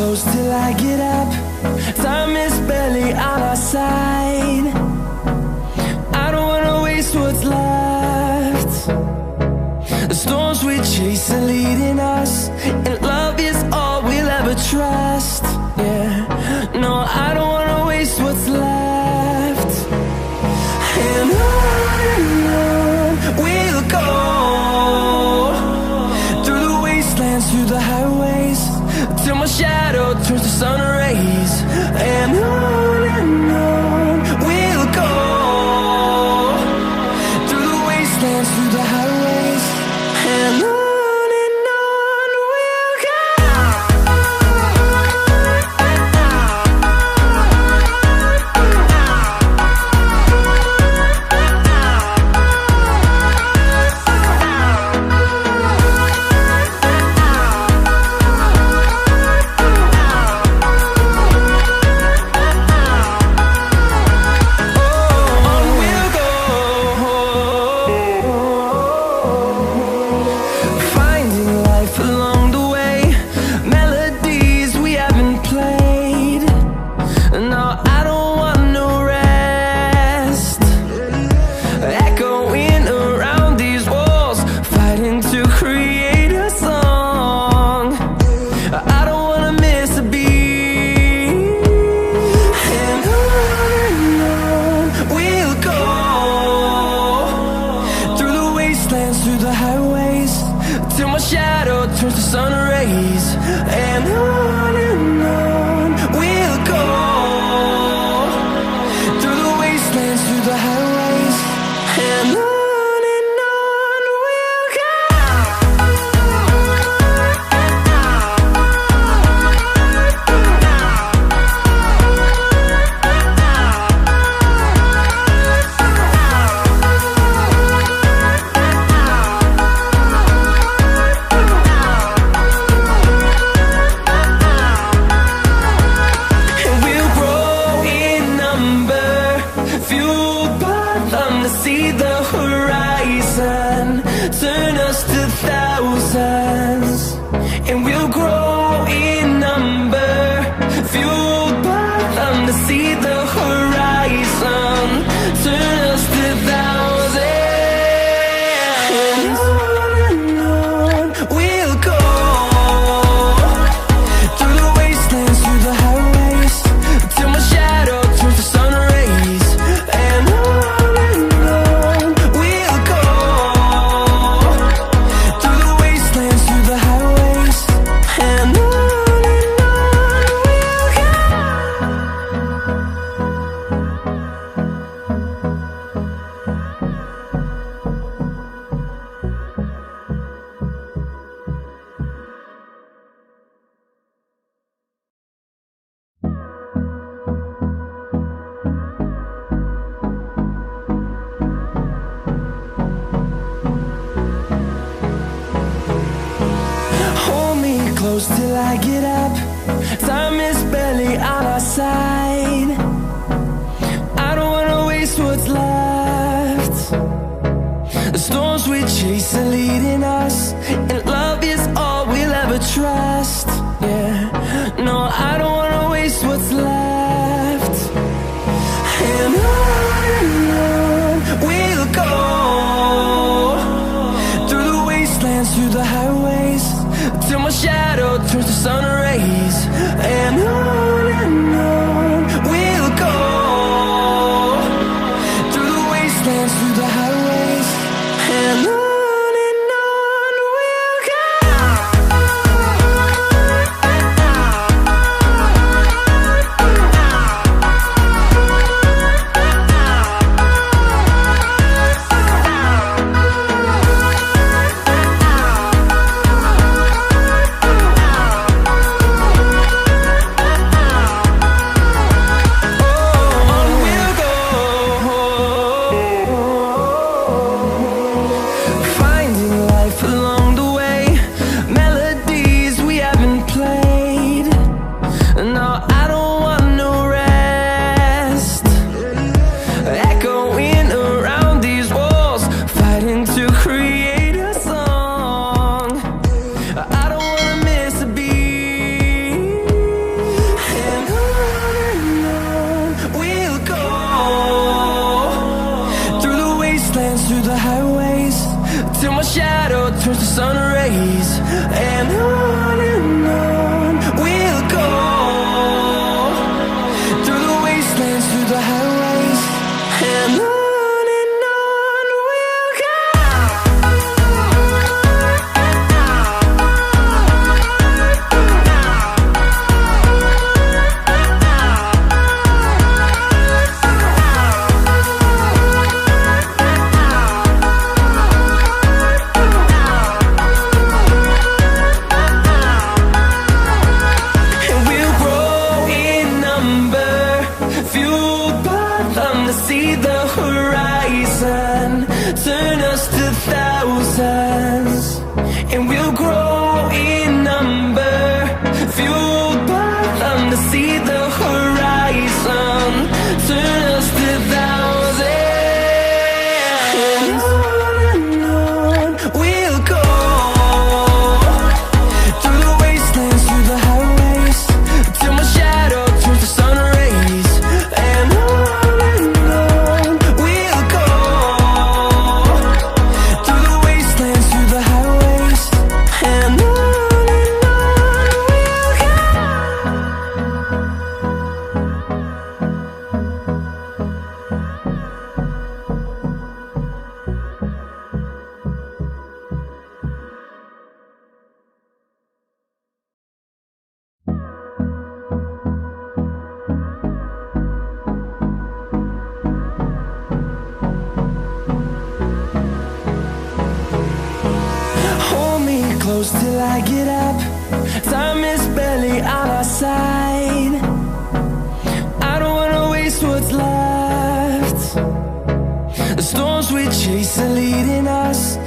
close till I get up. Time is barely on our side. I don't wanna waste what's left. The storms we chase are leading us, and love is all we'll ever trust. Yeah, no, I don't wanna waste what's left. And on we'll go, through the wastelands, through the highways, till my shadow turns to sun rays. And on we'll go, through the wastelands, through the highways, and on we'll go. Through the highways, till my shadow turns to sun rays. And on we'll go, through the wastelands, through the highways, and on we'll go. See the horizon turn us to thousands, and we'll grow in number, fueled by them. To see the horizon turn us to thousands, and on we'll go, through the wastelands, through the highways, till my shadow turns to sun rays. And close till I get up. Time is barely on our side. I don't wanna waste what's left. The storms we chase are leading us, and love is all we'll ever trust. Yeah, no, I don't wanna waste what's left. And on we'll go, through the wastelands, through the highways, till my shadow turns to sun rays. And on we'll go, through the wastelands, through the highways, and on we'll go. sun rays, and on we'll go, through the wastelands, through the highways, and on we'll go. See the horizon, turn us to thousands, and we'll grow in number, fueled by them to see the horizon, turn us to thousands, and on we'll go, through the wastelands, through the highways, till my shadow turns to sun rays, and on close till I get up. Time is barely on our side. I don't wanna waste what's left. The storms we chase are leading us